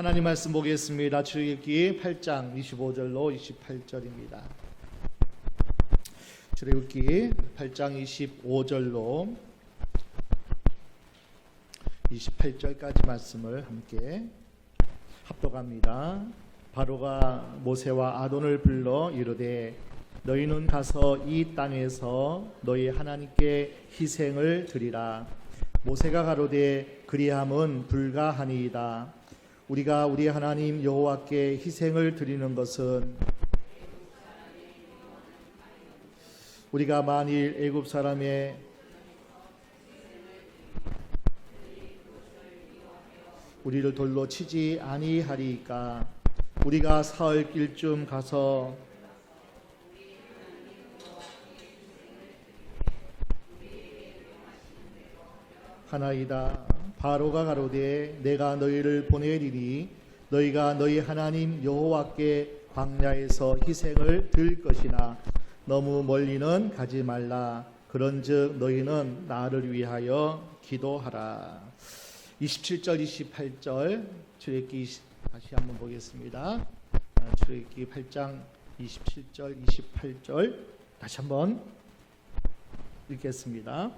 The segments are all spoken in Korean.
하나님 말씀 보겠습니다. 출애굽기 8장 25절로 28절입니다. 출애굽기 8장 25절로 28절까지 말씀을 함께 합독합니다. 바로가 모세와 아론을 불러 이르되 너희는 가서 이 땅에서 너희 하나님께 희생을 드리라. 모세가 가로되 그리함은 불가하니이다. 우리가 우리 하나님 여호와께 희생을 드리는 것은 우리가 만일 애굽 사람의 우리를 돌로 치지 아니하리이까. 우리가 사흘 길쯤 가서 하나이다. 바로가 가로되 내가 너희를 보내리니 너희가 너희 하나님 여호와께 광야에서 희생을 드릴 것이나 너무 멀리는 가지 말라. 그런즉 너희는 나를 위하여 기도하라. 27절 28절 출애굽기 다시 한번 보겠습니다. 출애굽기 8장 27절 28절 다시 한번 읽겠습니다.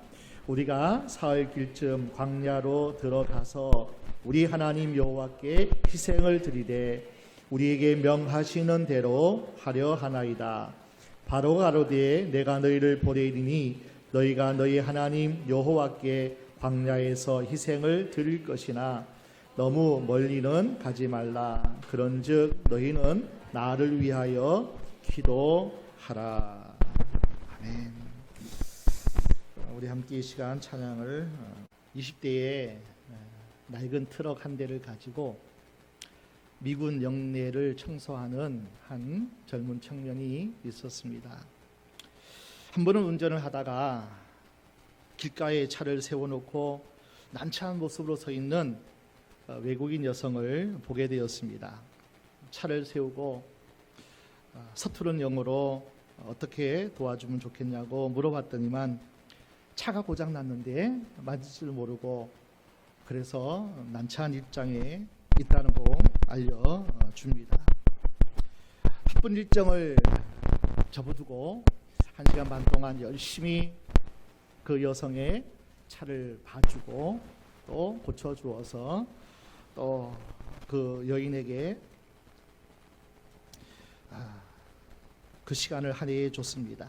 우리가 사흘 길쯤 광야로 들어가서 우리 하나님 여호와께 희생을 드리되 우리에게 명하시는 대로 하려 하나이다. 바로가 가로되 내가 너희를 보내리니 너희가 너희 하나님 여호와께 광야에서 희생을 드릴 것이나 너무 멀리는 가지 말라. 그런즉 너희는 나를 위하여 기도하라. 아멘. 우리 함께 이 시간 찬양을 20대에 낡은 트럭 한 대를 가지고 미군 영내를 청소하는 한 젊은 청년이 있었습니다. 한 번은 운전을 하다가 길가에 차를 세워놓고 난처한 모습으로 서 있는 외국인 여성을 보게 되었습니다. 차를 세우고 서투른 영어로 어떻게 도와주면 좋겠냐고 물어봤더니만 차가 고장 났는데 맞을 줄 모르고 그래서 난처한 입장에 있다는 거 알려줍니다. 바쁜 일정을 접어두고 1시간 반 동안 열심히 그 여성의 차를 봐주고 또 고쳐주어서 또 그 여인에게 그 시간을 할애해 줬습니다.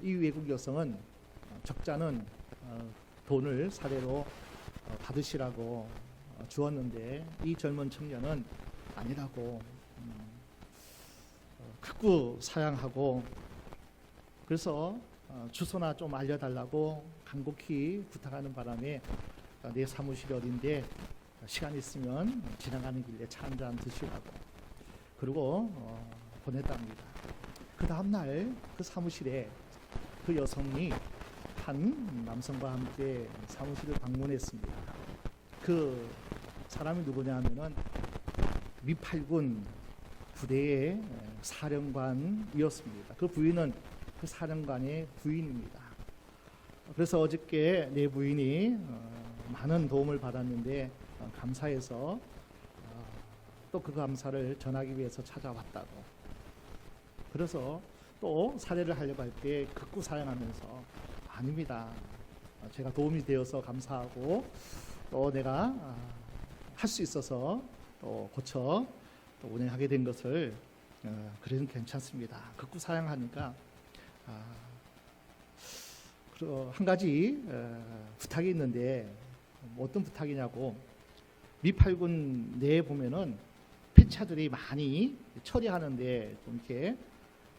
이 외국 여성은 적자는 돈을 사례로 받으시라고 주었는데 이 젊은 청년은 아니라고 극구 사양하고 그래서 주소나 좀 알려달라고 간곡히 부탁하는 바람에 내 사무실이 어딘데 시간 있으면 지나가는 길에 차 한잔 드시라고 그리고 보냈답니다. 그 다음날 그 사무실에 그 여성이 한 남성과 함께 사무실을 방문했습니다. 그 사람이 누구냐 하면은 미8군 부대의 사령관이었습니다. 그 부인은 그 사령관의 부인입니다. 그래서 어저께 내 부인이 많은 도움을 받았는데 감사해서 또 그 감사를 전하기 위해서 찾아왔다고. 그래서 또 사례를 하려고 할 때 극구 사양하면서 아닙니다. 제가 도움이 되어서 감사하고 또 내가 할 수 있어서 또 고쳐 또 운행하게 된 것을 그래도 괜찮습니다. 극구 사양하니까 한 가지 부탁이 있는데 뭐 어떤 부탁이냐고 미8군 내에 보면은 폐차들이 많이 처리하는데 좀 이렇게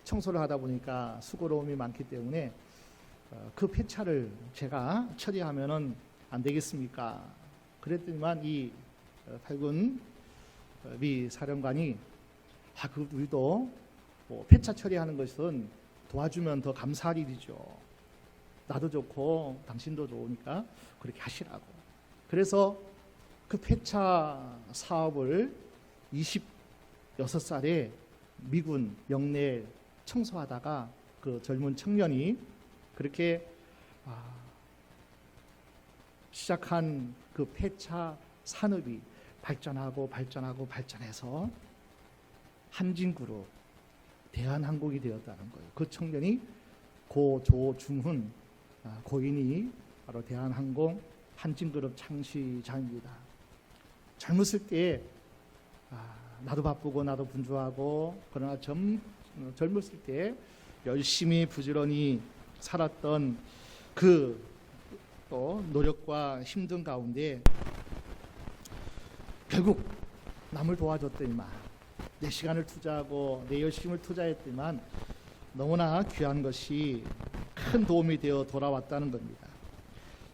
청소를 하다 보니까 수고로움이 많기 때문에 그 폐차를 제가 처리하면은 안 되겠습니까? 그랬더니만 이 8군 미 사령관이 우리도 뭐 폐차 처리하는 것은 도와주면 더 감사할 일이죠. 나도 좋고 당신도 좋으니까 그렇게 하시라고. 그래서 그 폐차 사업을 26살에 미군 영내 청소하다가 그 젊은 청년이 그렇게 시작한 그 폐차 산업이 발전해서 한진그룹, 대한항공이 되었다는 거예요. 그 청년이 고조중훈 고인이 바로 대한항공 한진그룹 창시자입니다. 젊었을 때 나도 바쁘고 나도 분주하고 그러나 젊었을 때 열심히 부지런히 살았던 그 또 노력과 힘든 가운데 결국 남을 도와줬더니만 내 시간을 투자하고 내 열심을 투자했지만 너무나 귀한 것이 큰 도움이 되어 돌아왔다는 겁니다.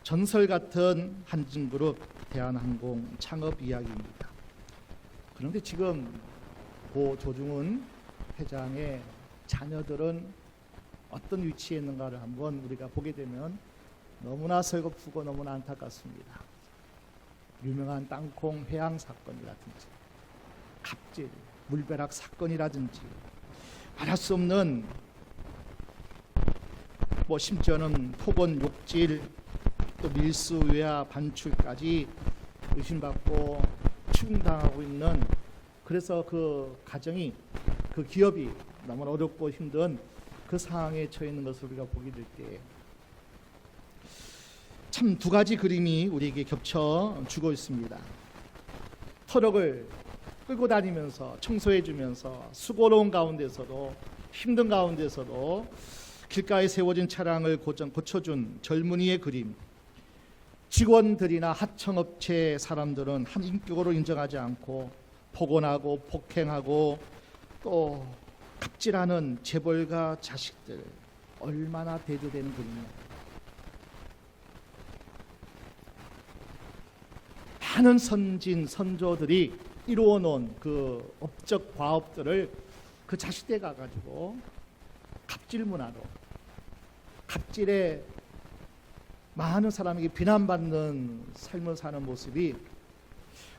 전설 같은 한진그룹 대한항공 창업 이야기입니다. 그런데 지금 고 조중훈 회장의 자녀들은 어떤 위치에 있는가를 한번 우리가 보게 되면 너무나 슬프고 너무나 안타깝습니다. 유명한 땅콩 회항 사건이라든지 갑질, 물벼락 사건이라든지 말할 수 없는 심지어는 폭언, 욕질, 또 밀수, 외화, 반출까지 의심받고 추궁당하고 있는, 그래서 그 가정이, 그 기업이 너무 어렵고 힘든 그 상황에 처해 있는 것을 우리가 보게 될 때 참 두 가지 그림이 우리에게 겹쳐주고 있습니다. 트럭을 끌고 다니면서 청소해 주면서 수고로운 가운데서도 힘든 가운데서도 길가에 세워진 차량을 고쳐준 젊은이의 그림. 직원들이나 하청업체 사람들은 한 인격으로 인정하지 않고 폭언하고 폭행하고 또 갑질하는 재벌가 자식들, 얼마나 대두되는 그림이냐. 많은 선진 선조들이 이루어 놓은 그 업적 과업들을 그 자식때 가가지고 갑질 문화로, 갑질에 많은 사람에게 비난받는 삶을 사는 모습이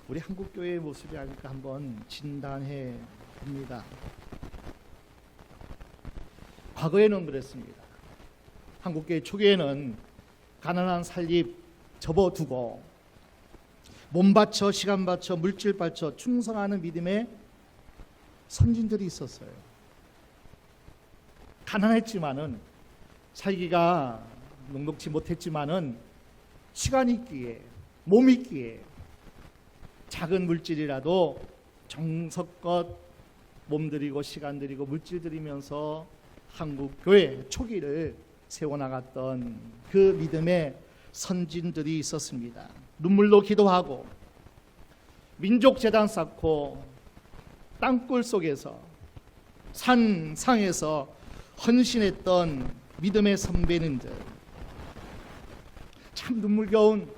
우리 한국교회의 모습이 아닐까 한번 진단해 봅니다. 과거에는 그랬습니다. 한국교회 초기에는 가난한 살림 접어두고 몸 바쳐 시간 바쳐 물질 바쳐 충성하는 믿음의 선진들이 있었어요. 가난했지만은 살기가 녹록지 못했지만은 시간 있기에 몸 있기에 작은 물질이라도 정성껏 몸 들이고 시간 들이고 물질 들이면서 한국 교회 초기를 세워나갔던 그 믿음의 선진들이 있었습니다. 눈물로 기도하고 민족재단 쌓고 땅굴 속에서 산상에서 헌신했던 믿음의 선배님들, 참 눈물겨운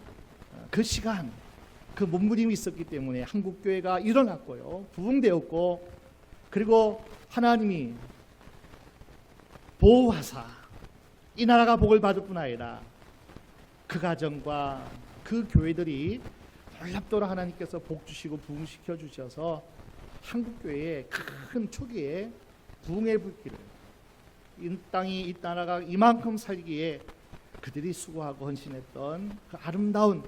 그 시간, 그 몸부림이 있었기 때문에 한국교회가 일어났고요, 부흥되었고, 그리고 하나님이 보호하사 이 나라가 복을 받을 뿐 아니라 그 가정과 그 교회들이 놀랍도록 하나님께서 복 주시고 부흥시켜 주셔서 한국교회의 큰 초기에 부흥의 불길을, 이 땅이, 이 나라가 이만큼 살기에 그들이 수고하고 헌신했던 그 아름다운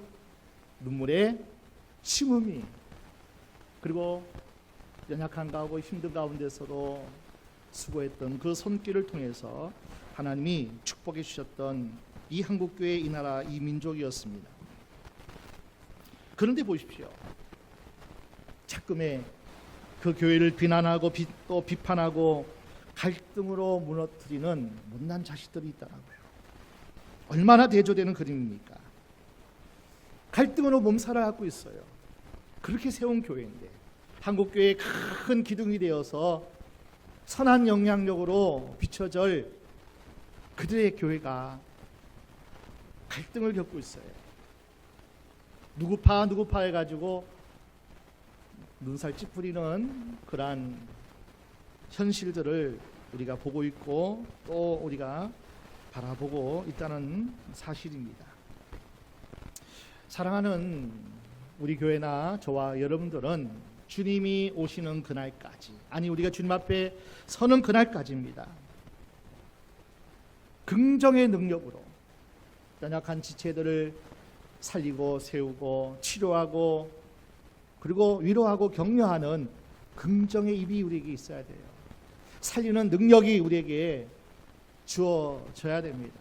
눈물의 심음이, 그리고 연약한 가운데 힘든 가운데서도 수고했던 그 손길을 통해서 하나님이 축복해 주셨던 이 한국교회, 이 나라, 이 민족이었습니다. 그런데 보십시오. 자꾸의 그 교회를 비난하고 또 비판하고 갈등으로 무너뜨리는 못난 자식들이 있더라고요. 얼마나 대조되는 그림입니까? 갈등으로 몸살을 앓고 있어요. 그렇게 세운 교회인데 한국교회의 큰 기둥이 되어서 선한 영향력으로 비춰질 그들의 교회가 갈등을 겪고 있어요. 누구파 해가지고 눈살 찌푸리는 그러한 현실들을 우리가 보고 있고 또 우리가 바라보고 있다는 사실입니다. 사랑하는 우리 교회나 저와 여러분들은 주님이 오시는 그날까지, 아니 우리가 주님 앞에 서는 그날까지입니다. 긍정의 능력으로 연약한 지체들을 살리고 세우고 치료하고 그리고 위로하고 격려하는 긍정의 입이 우리에게 있어야 돼요. 살리는 능력이 우리에게 주어져야 됩니다.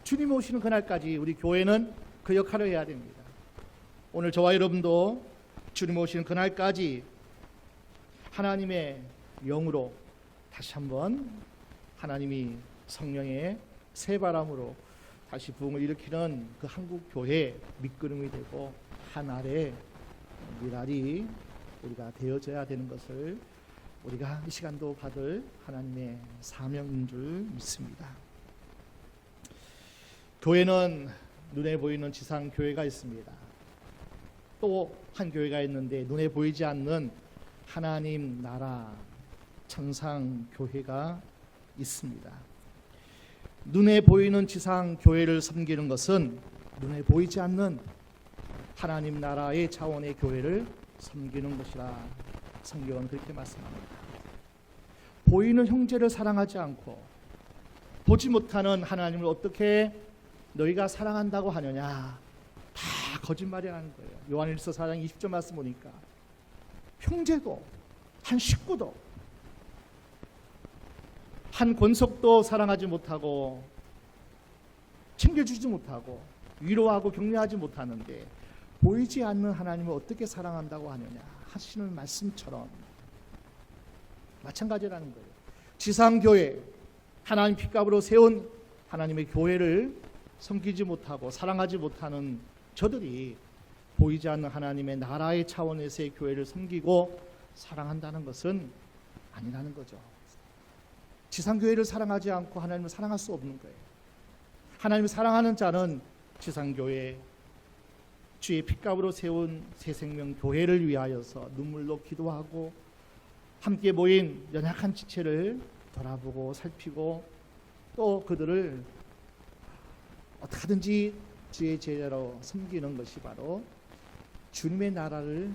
주님 오시는 그날까지 우리 교회는 그 역할을 해야 됩니다. 오늘 저와 여러분도 주님 오시는 그날까지 하나님의 영으로 다시 한번 하나님이 성령의 새바람으로 다시 부흥을 일으키는 그 한국 교회 밑거름이 되고 한 알의 미랄이 우리가 되어져야 되는 것을 우리가 이 시간도 받을 하나님의 사명인 줄 믿습니다. 교회는 눈에 보이는 지상 교회가 있습니다. 또 한 교회가 있는데 눈에 보이지 않는 하나님 나라 천상 교회가 있습니다. 눈에 보이는 지상 교회를 섬기는 것은 눈에 보이지 않는 하나님 나라의 차원의 교회를 섬기는 것이라 성경은 그렇게 말씀합니다. 보이는 형제를 사랑하지 않고 보지 못하는 하나님을 어떻게 너희가 사랑한다고 하느냐, 다 거짓말이라는 거예요. 요한일서 4장 20절 말씀 보니까 형제도 한 식구도 한 권속도 사랑하지 못하고 챙겨주지 못하고 위로하고 격려하지 못하는데 보이지 않는 하나님을 어떻게 사랑한다고 하느냐 하시는 말씀처럼 마찬가지라는 거예요. 지상교회, 하나님 핏값으로 세운 하나님의 교회를 섬기지 못하고 사랑하지 못하는 저들이 보이지 않는 하나님의 나라의 차원에서의 교회를 섬기고 사랑한다는 것은 아니라는 거죠. 지상교회를 사랑하지 않고 하나님을 사랑할 수 없는 거예요. 하나님을 사랑하는 자는 지상교회, 주의 핏값으로 세운 새생명 교회를 위하여서 눈물로 기도하고 함께 모인 연약한 지체를 돌아보고 살피고 또 그들을 어떻게든지 주의 제자로 섬기는 것이 바로 주님의 나라를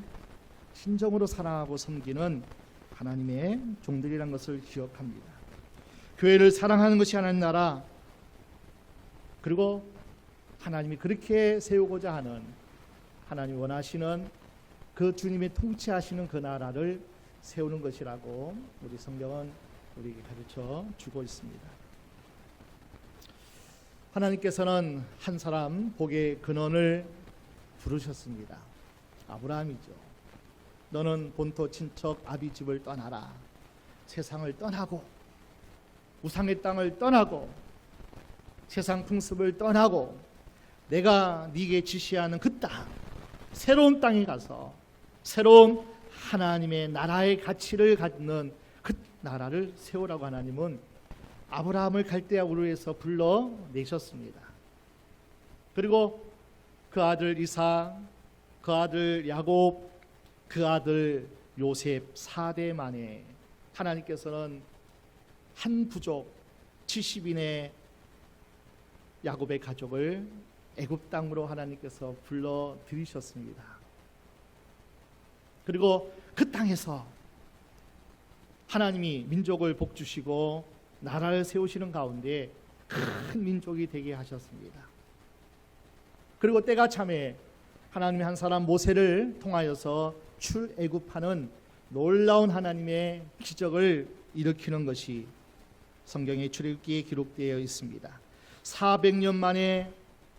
진정으로 사랑하고 섬기는 하나님의 종들이라는 것을 기억합니다. 교회를 사랑하는 것이 하나님 나라, 그리고 하나님이 그렇게 세우고자 하는 하나님 원하시는 그 주님이 통치하시는 그 나라를 세우는 것이라고 우리 성경은 우리에게 가르쳐 주고 있습니다. 하나님께서는 한 사람 복의 근원을 부르셨습니다. 아브라함이죠. 너는 본토 친척 아비 집을 떠나라. 세상을 떠나고 우상의 땅을 떠나고 세상 풍습을 떠나고 내가 네게 지시하는 그 땅, 새로운 땅에 가서 새로운 하나님의 나라의 가치를 갖는 그 나라를 세우라고 하나님은 아브라함을 갈대아 우르에서 불러내셨습니다. 그리고 그 아들 이삭, 그 아들 야곱, 그 아들 요셉 4대 만에 하나님께서는 한 부족 70인의 야곱의 가족을 애굽 땅으로 하나님께서 불러들이셨습니다. 그리고 그 땅에서 하나님이 민족을 복주시고 나라를 세우시는 가운데 큰 민족이 되게 하셨습니다. 그리고 때가 참에 하나님이 한 사람 모세를 통하여서 출애굽하는 놀라운 하나님의 기적을 일으키는 것이 성경의 출애굽기에 기록되어 있습니다. 400년 만에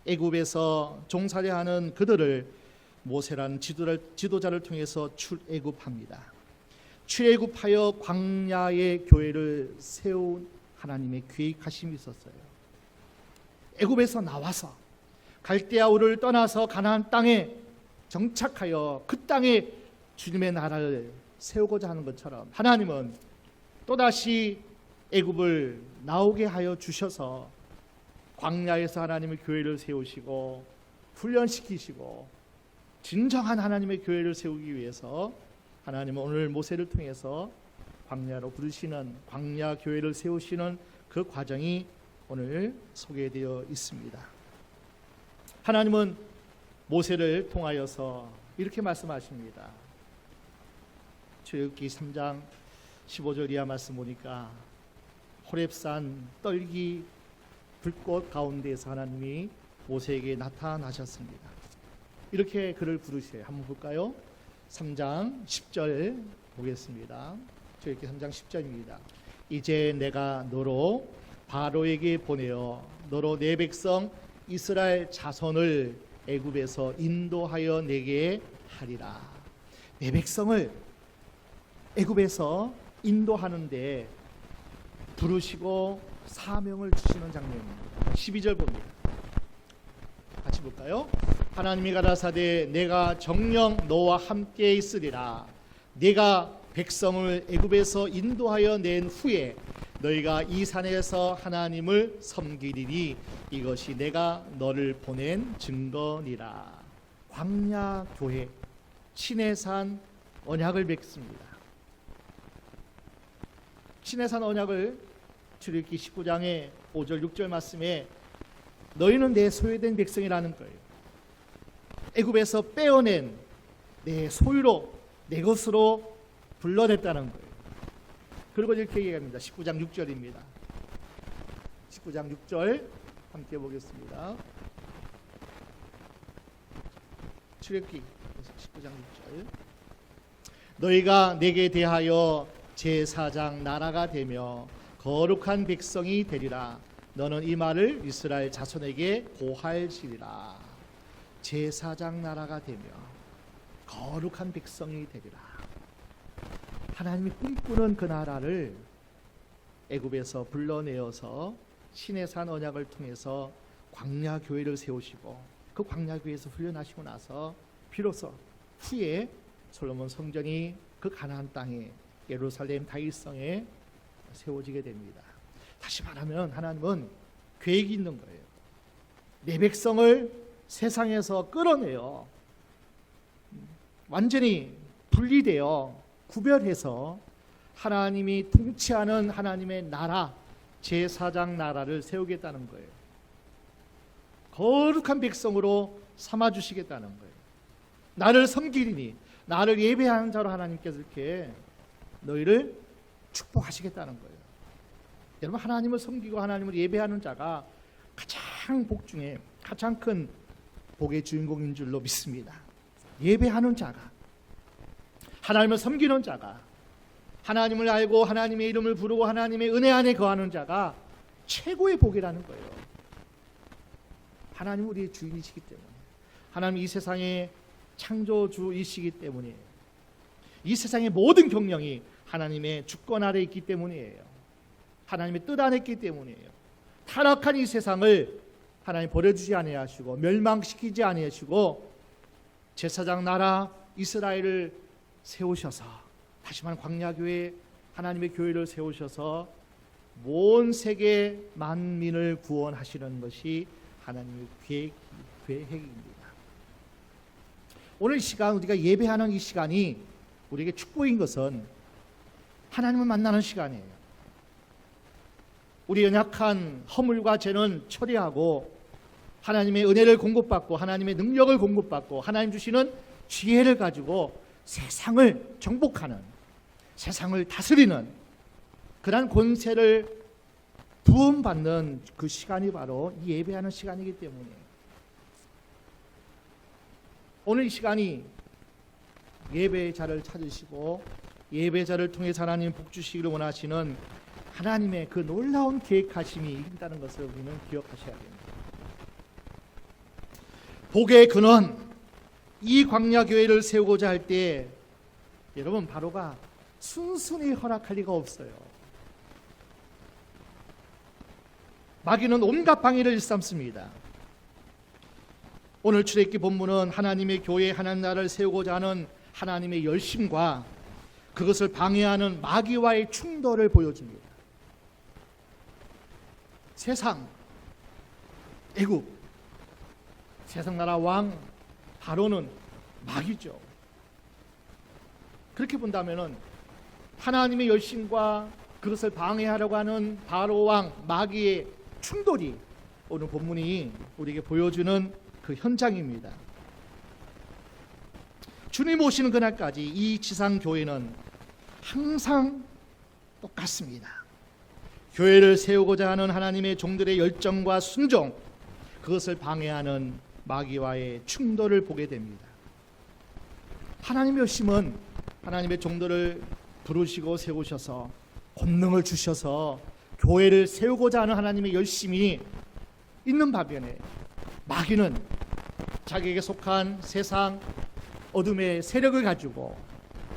애굽에서 종살이하는 그들을 모세라는 지도자를 통해서 출애굽합니다. 출애굽하여 광야의 교회를 세운 하나님의 계획하심이 있었어요. 애굽에서 나와서 갈대아 우르를 떠나서 가나안 땅에 정착하여 그 땅에 주님의 나라를 세우고자 하는 것처럼 하나님은 또다시 애굽을 나오게 하여 주셔서 광야에서 하나님의 교회를 세우시고 훈련시키시고 진정한 하나님의 교회를 세우기 위해서 하나님은 오늘 모세를 통해서 광야로 부르시는 광야 교회를 세우시는 그 과정이 오늘 소개되어 있습니다. 하나님은 모세를 통하여서 이렇게 말씀하십니다. 출애굽기 3장 15절 이하 말씀 보니까 호렙산 떨기 불꽃 가운데에서 하나님이 모세에게 나타나셨습니다. 이렇게 그를 부르세요. 한번 볼까요? 3장 10절 보겠습니다. 출애굽기 3장 10절입니다. 이제 내가 너로 바로에게 보내어 너로 내 백성 이스라엘 자손을 애굽에서 인도하여 내게 하리라. 내 백성을 애굽에서 인도하는데 부르시고 사명을 주시는 장면입니다. 12절 봅니다. 같이 볼까요? 하나님이 가라사대 내가 정녕 너와 함께 있으리라. 네가 백성을 애굽에서 인도하여 낸 후에 너희가 이 산에서 하나님을 섬기리니 이것이 내가 너를 보낸 증거니라. 광야 교회 시내산 언약을 맺습니다. 시내산 언약을 출애굽기 19장의 5절 6절 말씀에 너희는 내 소유된 백성이라는 거예요. 애굽에서 빼어낸 내 소유로 내 것으로 불러냈다는 거예요. 그리고 이렇게 얘기합니다. 19장 6절입니다. 19장 6절 함께 보겠습니다. 출애굽기 19장 6절 너희가 내게 대하여 제사장 나라가 되며 거룩한 백성이 되리라. 너는 이 말을 이스라엘 자손에게 고할지리라. 제사장 나라가 되며 거룩한 백성이 되리라. 하나님이 꿈꾸는 그 나라를 애굽에서 불러내어서 시내산 언약을 통해서 광야 교회를 세우시고 그 광야 교회에서 훈련하시고 나서 비로소 후에 솔로몬 성전이 그 가나안 땅에 예루살렘 다윗성에 세워지게 됩니다. 다시 말하면 하나님은 계획이 있는 거예요. 내 백성을 세상에서 끌어내어 완전히 분리되어 구별해서 하나님이 통치하는 하나님의 나라 제사장 나라를 세우겠다는 거예요. 거룩한 백성으로 삼아주시겠다는 거예요. 나를 섬기리니 나를 예배하는 자로 하나님께서 이렇게 너희를 축복하시겠다는 거예요. 여러분 하나님을 섬기고 하나님을 예배하는 자가 가장 복 중에 가장 큰 복의 주인공인 줄로 믿습니다. 예배하는 자가 하나님을 섬기는 자가 하나님을 알고 하나님의 이름을 부르고 하나님의 은혜 안에 거하는 자가 최고의 복이라는 거예요. 하나님은 우리의 주인이시기 때문에 하나님 이 세상의 창조주이시기 때문에 이 세상의 모든 경영이 하나님의 주권 아래 있기 때문이에요. 하나님의 뜻 안에 있기 때문이에요. 타락한 이 세상을 하나님 버려주지 아니하시고 멸망시키지 아니하시고 제사장 나라 이스라엘을 세우셔서 다시 말하면 광야교회 하나님의 교회를 세우셔서 온 세계 만민을 구원하시는 것이 하나님의 계획입니다. 오늘 이 시간 우리가 예배하는 이 시간이 우리에게 축복인 것은 하나님을 만나는 시간이에요. 우리 연약한 허물과 죄는 처리하고 하나님의 은혜를 공급받고 하나님의 능력을 공급받고 하나님 주시는 지혜를 가지고 세상을 정복하는 세상을 다스리는 그러한 권세를 부음받는 그 시간이 바로 이 예배하는 시간이기 때문에 오늘 이 시간이 예배의 자를 찾으시고 예배의 자를 통해서 하나님 복 주시기를 원하시는 하나님의 그 놀라운 계획하심이 있다는 것을 우리는 기억하셔야 됩니다. 복의 근원 이 광야교회를 세우고자 할 때 여러분 바로가 순순히 허락할 리가 없어요. 마귀는 온갖 방해를 일삼습니다. 오늘 출애굽기 본문은 하나님의 교회 하나님 나라를 세우고자 하는 하나님의 열심과 그것을 방해하는 마귀와의 충돌을 보여줍니다. 세상, 애굽, 세상 나라 왕 바로는 마귀죠. 그렇게 본다면은 하나님의 열심과 그것을 방해하려고 하는 바로 왕 마귀의 충돌이 오늘 본문이 우리에게 보여주는 그 현장입니다. 주님 오시는 그날까지 이 지상 교회는 항상 똑같습니다. 교회를 세우고자 하는 하나님의 종들의 열정과 순종, 그것을 방해하는 마귀와의 충돌을 보게 됩니다. 하나님의 열심은 하나님의 종들을 부르시고 세우셔서 권능을 주셔서 교회를 세우고자 하는 하나님의 열심이 있는 반면에 마귀는 자기에게 속한 세상 어둠의 세력을 가지고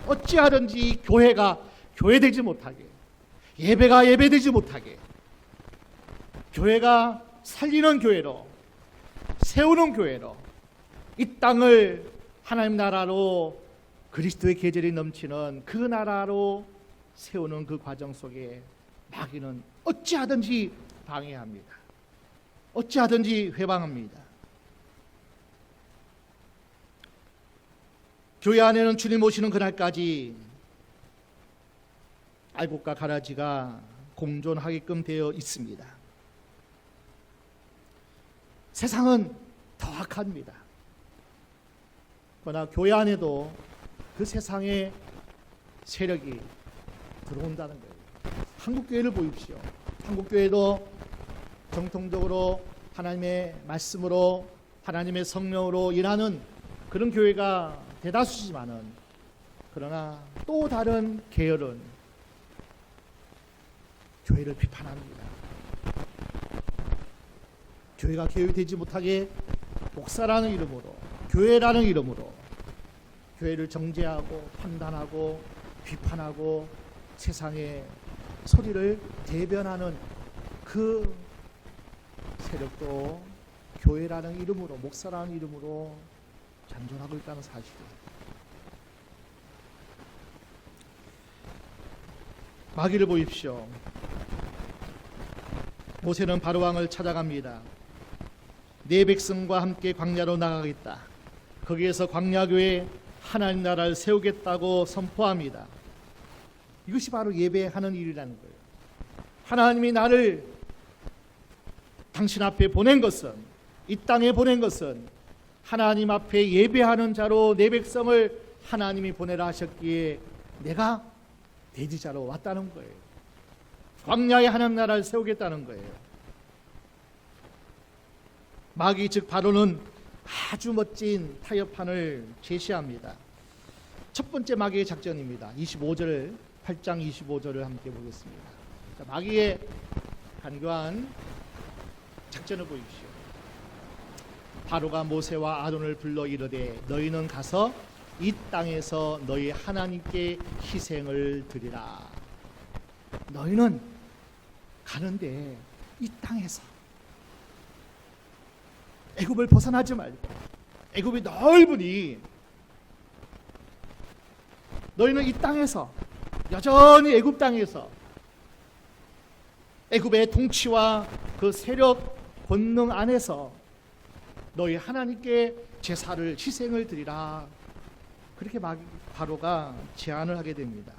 어찌하든지 교회가 교회되지 못하게, 예배가 예배되지 못하게, 교회가 살리는 교회로, 세우는 교회로, 이 땅을 하나님 나라로, 그리스도의 계절이 넘치는 그 나라로 세우는 그 과정 속에 마귀는 어찌하든지 방해합니다. 어찌하든지 회방합니다. 교회 안에는 주님 오시는 그날까지 알곡과 가라지가 공존하게끔 되어 있습니다. 세상은 더 악합니다. 그러나 교회 안에도 그 세상의 세력이 들어온다는 거예요. 한국교회를 보십시오. 한국교회도 정통적으로 하나님의 말씀으로, 하나님의 성령으로 일하는 그런 교회가 대다수지만은, 그러나 또 다른 계열은 교회를 비판합니다. 교회가 개혁되지 못하게 목사라는 이름으로, 교회라는 이름으로 교회를 정죄하고 판단하고 비판하고 세상의 소리를 대변하는 그 세력도 교회라는 이름으로, 목사라는 이름으로 잔존하고 있다는 사실이에요. 마귀를 보십시오. 모세는 바로 왕을 찾아갑니다. 내 백성과 함께 광야로 나가겠다. 거기에서 광야교회 하나님 나라를 세우겠다고 선포합니다. 이것이 바로 예배하는 일이라는 거예요. 하나님이 나를 당신 앞에 보낸 것은, 이 땅에 보낸 것은 하나님 앞에 예배하는 자로 내 백성을 하나님이 보내라 하셨기에 내가 대지자로 왔다는 거예요. 광야에 하나님 나라를 세우겠다는 거예요. 마귀 즉 바로는 아주 멋진 타협판을 제시합니다. 첫 번째 마귀의 작전입니다. 8장 25절을 함께 보겠습니다. 자, 마귀의 간교한 작전을 보십시오. 바로가 모세와 아론을 불러 이르되 너희는 가서 이 땅에서 너희 하나님께 희생을 드리라. 너희는 가는데 이 땅에서 애굽을 벗어나지 말고, 애굽이 넓으니 너희는 이 땅에서, 여전히 애굽 땅에서 애굽의 통치와 그 세력 권능 안에서 너희 하나님께 제사를, 희생을 드리라. 그렇게 바로가 제안을 하게 됩니다.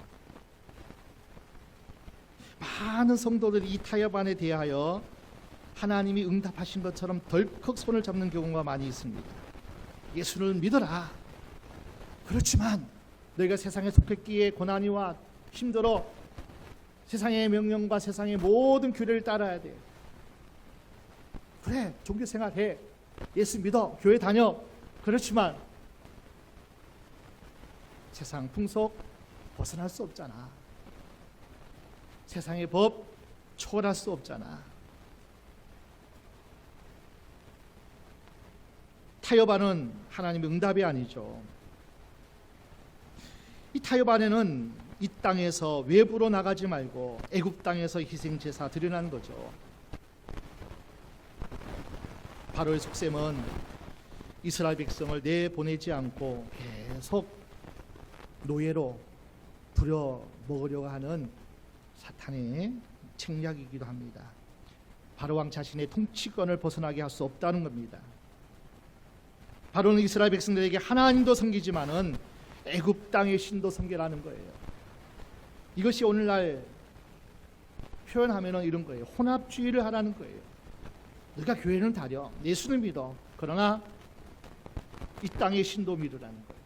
많은 성도들이 이 타협안에 대하여 하나님이 응답하신 것처럼 덜컥 손을 잡는 경우가 많이 있습니다. 예수를 믿어라. 그렇지만 너희가 세상에 속했기에 고난이 와 힘들어 세상의 명령과 세상의 모든 규례를 따라야 돼. 그래, 종교생활해. 예수 믿어. 교회 다녀. 그렇지만 세상 풍속 벗어날 수 없잖아. 세상의 법 초월할 수 없잖아. 타협안은 하나님의 응답이 아니죠. 이 타협안에는 이 땅에서 외부로 나가지 말고 애굽 땅에서 희생제사 드리라는 거죠. 바로의 속셈은 이스라엘 백성을 내보내지 않고 계속 노예로 부려 먹으려고 하는 사탄의 책략이기도 합니다. 바로 왕 자신의 통치권을 벗어나게 할 수 없다는 겁니다. 바로는 이스라엘 백성들에게 하나님도 섬기지만은 애굽 땅의 신도 섬기라는 거예요. 이것이 오늘날 표현하면은 이런 거예요. 혼합주의를 하라는 거예요. 너희가 교회는 다녀, 예수를 믿어. 그러나 이 땅의 신도 믿으라는 거예요.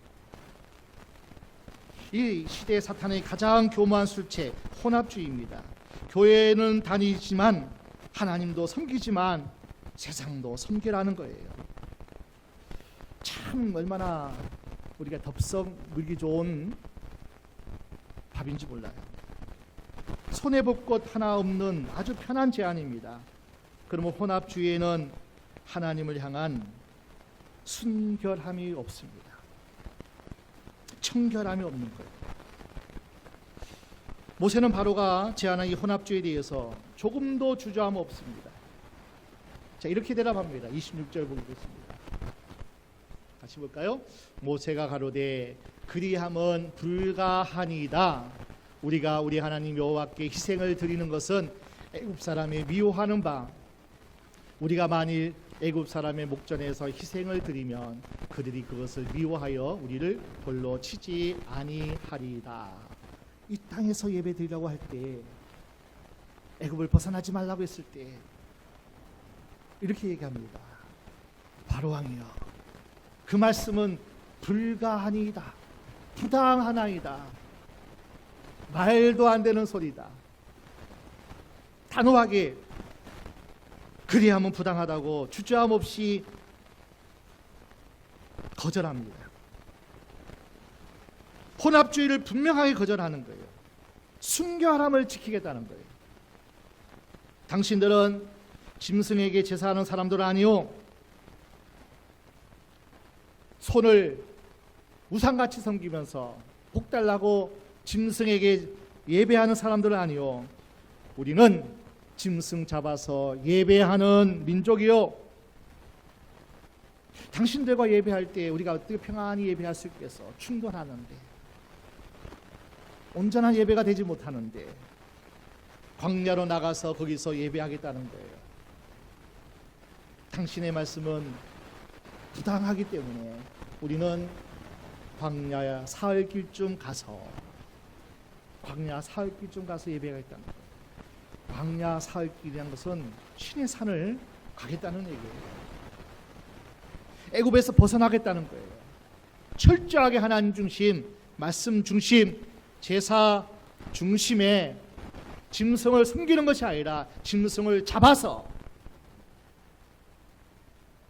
이 시대의 사탄의 가장 교묘한 술체, 혼합주의입니다. 교회는 다니지만 하나님도 섬기지만 세상도 섬기라는 거예요. 참 얼마나 우리가 덥석 물기 좋은 밥인지 몰라요. 손에 볼 것 하나 없는 아주 편한 제안입니다. 그러면 혼합주의에는 하나님을 향한 순결함이 없습니다. 청결함이 없는 거예요. 모세는 바로가 제안한 이 혼합주의에 대해서 조금도 주저함 없습니다. 자, 이렇게 대답합니다. 26절 보겠습니다. 같이 볼까요? 모세가 가로되 그리함은 불가하니이다. 우리가 우리 하나님 여호와께 희생을 드리는 것은 애굽 사람이 미워하는 바, 우리가 만일 애굽 사람의 목전에서 희생을 드리면 그들이 그것을 미워하여 우리를 돌로 치지 아니하리이다. 이 땅에서 예배 드리려고 할 때, 애굽을 벗어나지 말라고 했을 때 이렇게 얘기합니다. 바로왕이여, 그 말씀은 불가하니이다. 부당하나이다. 말도 안 되는 소리다. 단호하게 그리하면 부당하다고 주저함 없이 거절합니다. 혼합주의를 분명하게 거절하는 거예요. 순결함을 지키겠다는 거예요. 당신들은 짐승에게 제사하는 사람들 아니요, 손을 우상같이 섬기면서 복달라고 짐승에게 예배하는 사람들은 아니요, 우리는 짐승 잡아서 예배하는 민족이요. 당신들과 예배할 때 우리가 어떻게 평안히 예배할 수 있겠어? 충돌하는데, 온전한 예배가 되지 못하는데 광야로 나가서 거기서 예배하겠다는 거예요. 당신의 말씀은 부당하기 때문에 우리는 광야 사흘길쯤 가서 예배하겠다는 거예요. 광야 사흘길이라는 것은 신의 산을 가겠다는 얘기예요. 애굽에서 벗어나겠다는 거예요. 철저하게 하나님 중심, 말씀 중심, 제사 중심의 짐승을 섬기는 것이 아니라 짐승을 잡아서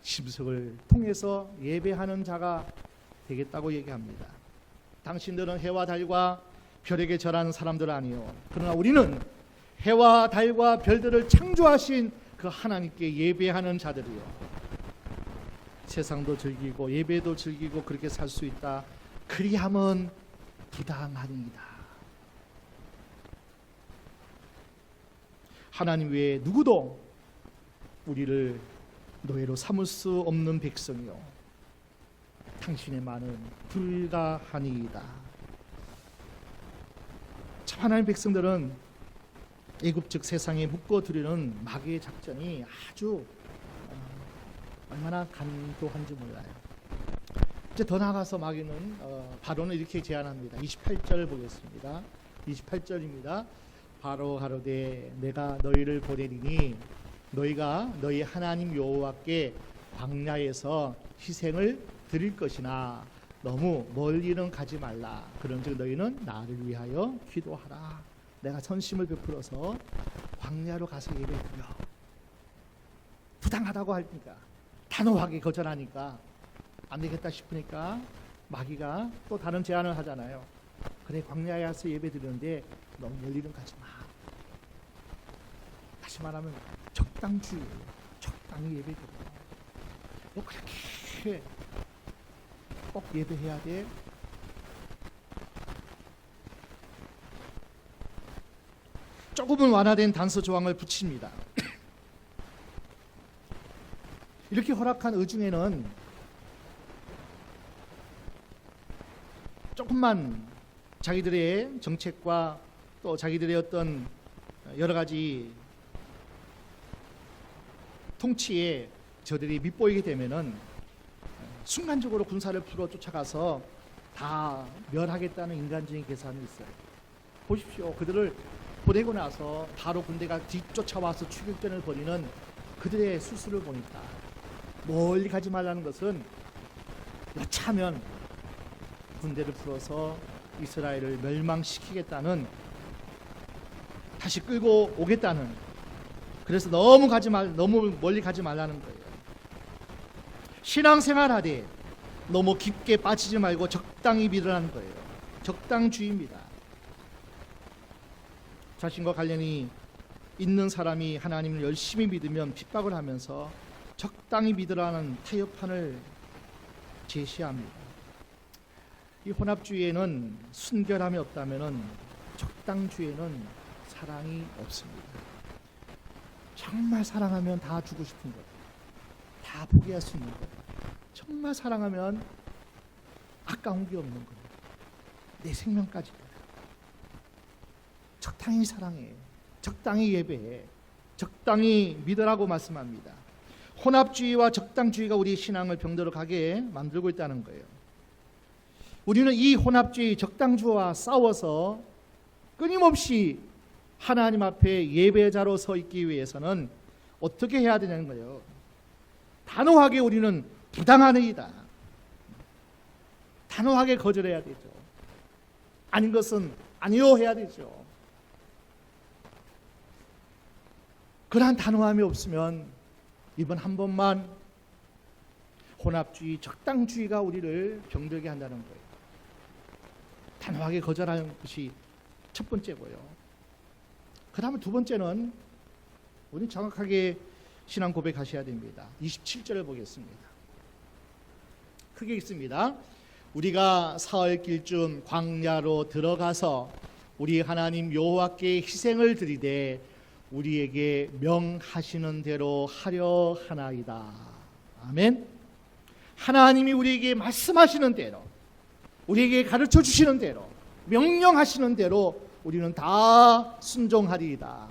짐승을 통해서 예배하는 자가 되겠다고 얘기합니다. 당신들은 해와 달과 별에게 절하는 사람들 아니요, 그러나 우리는 해와 달과 별들을 창조하신 그 하나님께 예배하는 자들이요. 세상도 즐기고 예배도 즐기고 그렇게 살 수 있다. 그리함은 부당하니이다. 하나님 외에 누구도 우리를 노예로 삼을 수 없는 백성이요, 당신의 말은 불가하니이다. 참, 하나님 백성들은 애굽 즉 세상에 묶어두려는 마귀의 작전이 아주 얼마나 간도한지 몰라요. 이제 더 나아가서 마귀는 바로는 이렇게 제안합니다. 28절 보겠습니다. 28절입니다. 바로 가로되 내가 너희를 보내리니 너희가 너희 하나님 여호와께 광야에서 희생을 드릴 것이나 너무 멀리는 가지 말라. 그런즉 너희는 나를 위하여 기도하라. 내가 선심을 베풀어서 광야로 가서 예배드려. 부당하다고 하니까, 단호하게 거절하니까 안 되겠다 싶으니까 마귀가 또 다른 제안을 하잖아요. 그래, 광야에 가서 예배드리는데 너무 멀리는 가지 마. 다시 말하면 적당히 예배드려. 뭐 그렇게 꼭 예배해야 돼? 조금은 완화된 단서 조항을 붙입니다. 이렇게 허락한 의중에는 조금만 자기들의 정책과 또 자기들의 어떤 여러 가지 통치에 저들이 밑보이게 되면은 순간적으로 군사를 풀어 쫓아가서 다 멸하겠다는 인간적인 계산이 있어요. 보십시오. 그들을 보내고 나서 바로 군대가 뒤쫓아와서 추격전을 벌이는 그들의 수술을 보니까 멀리 가지 말라는 것은 여차하면 군대를 풀어서 이스라엘을 멸망시키겠다는, 다시 끌고 오겠다는, 그래서 너무 멀리 가지 말라는 거예요. 신앙생활하되 너무 깊게 빠지지 말고 적당히 믿으라는 거예요. 적당주의입니다. 자신과 관련이 있는 사람이 하나님을 열심히 믿으면 핍박을 하면서 적당히 믿으라는 타협판을 제시합니다. 이 혼합주의에는 순결함이 없다면 적당주의에는 사랑이 없습니다. 정말 사랑하면 다 주고 싶은 것, 다 포기할 수 있는 것, 정말 사랑하면 아까운 게 없는 것, 내 생명까지 적당히 사랑해, 적당히 예배해, 적당히 믿으라고 말씀합니다. 혼합주의와 적당주의가 우리 신앙을 병들어가게 만들고 있다는 거예요. 우리는 이 혼합주의, 적당주의와 싸워서 끊임없이 하나님 앞에 예배자로 서 있기 위해서는 어떻게 해야 되냐는 거예요. 단호하게 우리는 부당하니이다, 단호하게 거절해야 되죠. 아닌 것은 아니요 해야 되죠. 그러한 단호함이 없으면 이번 한 번만 혼합주의, 적당주의가 우리를 병들게 한다는 거예요. 단호하게 거절하는 것이 첫 번째고요. 그 다음에 두 번째는 우리 정확하게 신앙 고백하셔야 됩니다. 27절을 보겠습니다. 크게 읽습니다. 우리가 사흘 길쯤 광야로 들어가서 우리 하나님 여호와께 희생을 드리되 우리에게 명하시는 대로 하려 하나이다. 아멘. 하나님이 우리에게 말씀하시는 대로, 우리에게 가르쳐 주시는 대로, 명령하시는 대로 우리는 다 순종하리이다.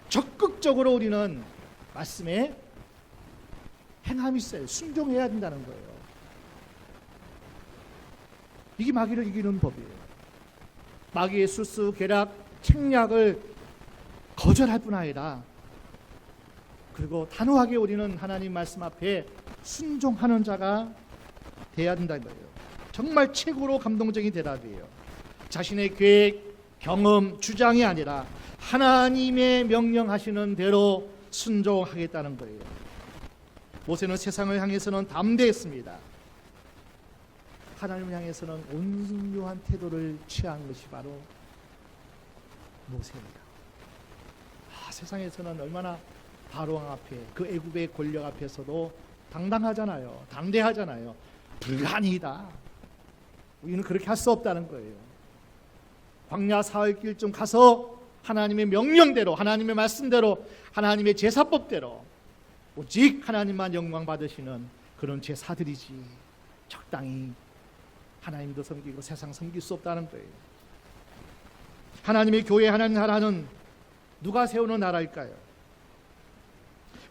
적극적으로 우리는 말씀에 행함이 있어요. 순종해야 된다는 거예요. 이게 마귀를 이기는 법이에요. 마귀의 수수, 계략, 책략을 거절할 뿐 아니라 그리고 단호하게 우리는 하나님 말씀 앞에 순종하는 자가 돼야 된다는 거예요. 정말 최고로 감동적인 대답이에요. 자신의 계획, 경험, 주장이 아니라 하나님의 명령하시는 대로 순종하겠다는 거예요. 모세는 세상을 향해서는 담대했습니다. 하나님을 향해서는 온순한 태도를 취한 것이 바로 모세입니다. 세상에서는 얼마나 바로왕 앞에, 그 애굽의 권력 앞에서도 당당하잖아요. 담대하잖아요. 불가능이다. 우리는 그렇게 할 수 없다는 거예요. 광야 사흘길쯤 가서 하나님의 명령대로, 하나님의 말씀대로, 하나님의 제사법대로 오직 하나님만 영광 받으시는 그런 제사들이지 적당히 하나님도 섬기고 세상 섬길 수 없다는 거예요. 하나님의 교회, 하나님 나라는 누가 세우는 나라일까요?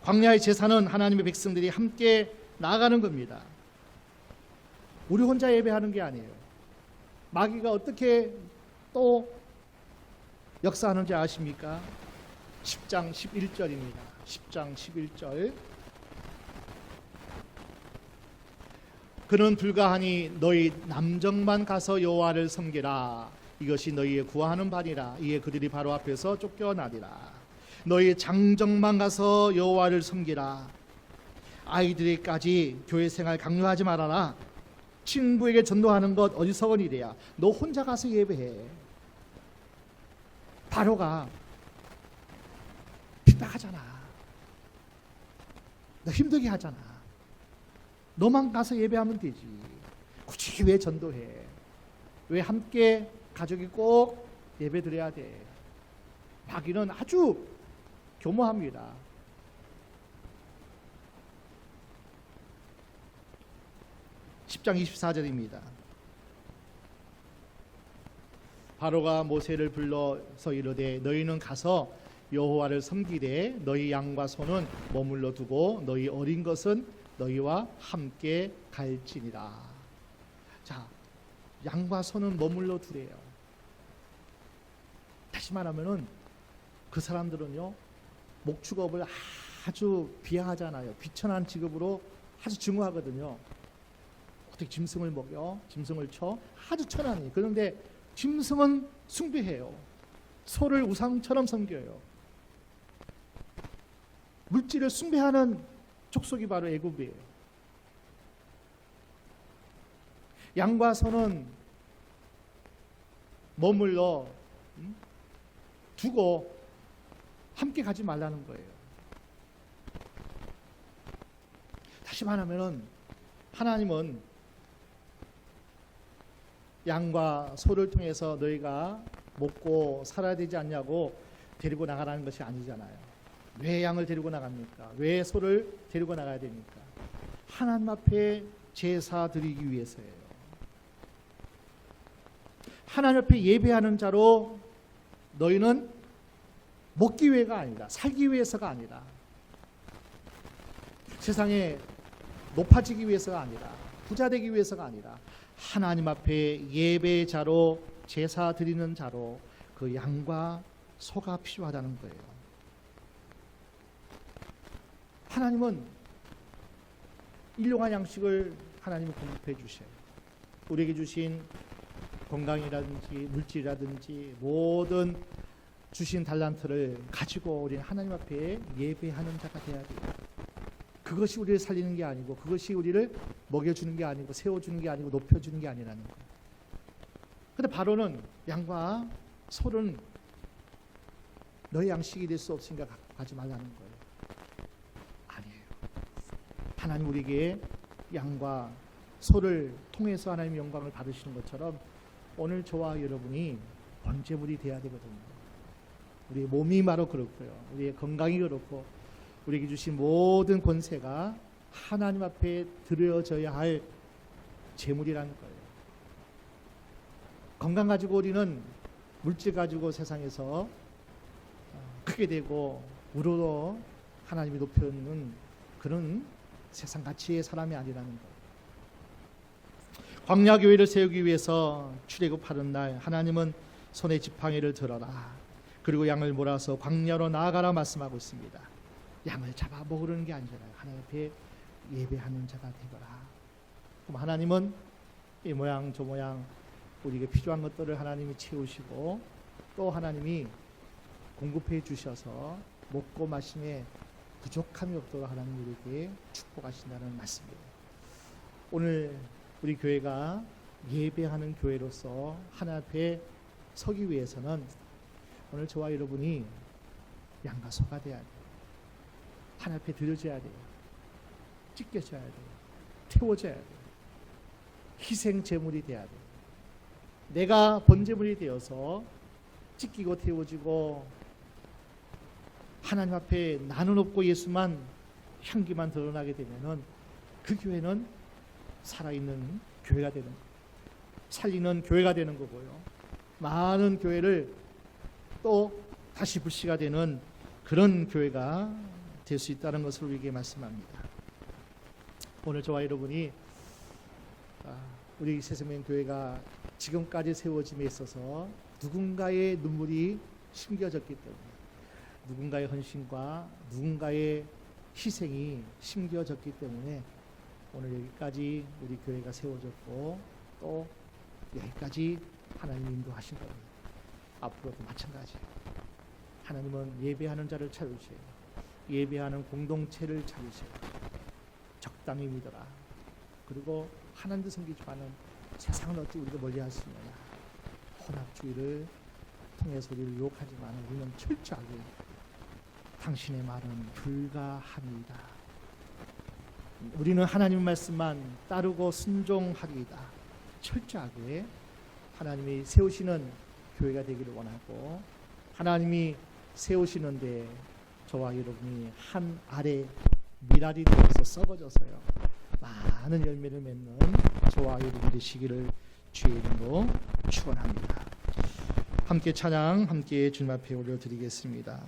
광야의 제사는 하나님의 백성들이 함께 나아가는 겁니다. 우리 혼자 예배하는 게 아니에요. 마귀가 어떻게 또 역사하는지 아십니까? 10장 11절입니다. 10장 11절. 그는 불가하니 너희 남정만 가서 여호와를 섬기라. 이것이 너희의 구하는 바니라. 이에 그들이 바로 앞에서 쫓겨나리라. 너희 장정만 가서 여호와를 섬기라. 아이들에게까지 교회 생활 강요하지 말아라. 친구에게 전도하는 것 어리석은이래야. 너 혼자 가서 예배해. 바로가 핍박하잖아. 너 힘들게 하잖아. 너만 가서 예배하면 되지. 굳이 왜 전도해? 왜 함께 가족이 꼭 예배 드려야 돼? 마귀는 아주 교모합니다. (10장 24절입니다) 바로가 모세를 불러서 이르되 너희는 가서 여호와를 섬기되 너희 양과 소는 머물러 두고 너희 어린 것은 너희와 함께 갈지니라. 자, 양과 소는 머물러 두래요. 다시 말하면은 그 사람들은요 목축업을 아주 비하하잖아요. 비천한 직업으로 아주 증오하거든요. 어떻게 짐승을 먹여? 짐승을 쳐? 아주 천하니. 그런데 짐승은 숭배해요. 소를 우상처럼 섬겨요. 물질을 숭배하는 족속이 바로 애굽이에요. 양과 소는 머물러 두고 함께 가지 말라는 거예요. 다시 말하면 하나님은 양과 소를 통해서 너희가 먹고 살아야 되지 않냐고 데리고 나가라는 것이 아니잖아요. 왜 양을 데리고 나갑니까? 왜 소를 데리고 나가야 됩니까? 하나님 앞에 제사 드리기 위해서예요. 하나님 앞에 예배하는 자로 너희는 먹기 위해가 아니라, 살기 위해서가 아니라, 세상에 높아지기 위해서가 아니라, 부자 되기 위해서가 아니라 하나님 앞에 예배자로, 제사 드리는 자로 그 양과 소가 필요하다는 거예요. 하나님은 일용할 양식을 하나님은 공급해 주셔요. 우리에게 주신 건강이라든지 물질이라든지 모든 주신 달란트를 가지고 우리는 하나님 앞에 예배하는 자가 되어야 돼요. 그것이 우리를 살리는 게 아니고, 그것이 우리를 먹여주는 게 아니고, 세워주는 게 아니고, 높여주는 게 아니라는 거예요. 그런데 바로는 양과 소는 너의 양식이 될 수 없으니까 가지 말라는 거예요. 아니에요. 하나님 우리에게 양과 소를 통해서 하나님의 영광을 받으시는 것처럼 오늘 저와 여러분이 번제물이 돼야 되거든요. 우리의 몸이 바로 그렇고요. 우리의 건강이 그렇고, 우리에게 주신 모든 권세가 하나님 앞에 드려져야 할 제물이라는 거예요. 건강 가지고 우리는 물질 가지고 세상에서 크게 되고 우러러 하나님이 높여놓는 그런 세상 가치의 사람이 아니라는 거예요. 광야 교회를 세우기 위해서 출애굽하는 날 하나님은 손에 지팡이를 들어라, 그리고 양을 몰아서 광야로 나아가라 말씀하고 있습니다. 양을 잡아 먹으려는 게 아니잖아요. 하나님 앞에 예배하는 자가 되거라. 그럼 하나님은 이 모양 저 모양 우리에게 필요한 것들을 하나님이 채우시고, 또 하나님이 공급해 주셔서 먹고 마심에 부족함이 없도록 하나님 우리에게 축복하신다는 말씀이에요. 오늘 우리 교회가 예배하는 교회로서 하나님 앞에 서기 위해서는 오늘 저와 여러분이 양과 소가 돼야 돼요. 하나님 앞에 드려져야 돼요. 찢겨져야 돼요. 태워져야 돼요. 희생 제물이 돼야 돼요. 내가 번제물이 되어서 찢기고 태워지고 하나님 앞에 나는 없고 예수만, 향기만 드러나게 되면은 그 교회는 살아있는 교회가 되는 거예요. 살리는 교회가 되는 거고요. 많은 교회를 또 다시 불씨가 되는 그런 교회가 될 수 있다는 것을 우리에게 말씀합니다. 오늘 저와 여러분이 우리 새생명 교회가 지금까지 세워짐에 있어서 누군가의 눈물이 심겨졌기 때문에, 누군가의 헌신과 누군가의 희생이 심겨졌기 때문에 오늘 여기까지 우리 교회가 세워졌고, 또 여기까지 하나님이 인도하신 겁니다. 앞으로도 마찬가지예요. 하나님은 예배하는 자를 찾으세요. 예배하는 공동체를 찾으세요. 적당히 믿어라. 그리고 하나님도 섬기지만은 세상을 어찌 우리가 멀리할 수 있느냐. 혼합주의를 통해서 우리를 유혹하지만 우리는 철저하게 당신의 말은 불가합니다. 우리는 하나님 말씀만 따르고 순종하리이다. 철저하게 하나님이 세우시는 교회가 되기를 원하고, 하나님이 세우시는데 저와 여러분이 한 알의 미랄이 되어서 썩어져서요 많은 열매를 맺는 저와 여러분 되시기를 주의 이름으로 축원합니다. 함께 찬양, 함께 주님 앞에 올려드리겠습니다.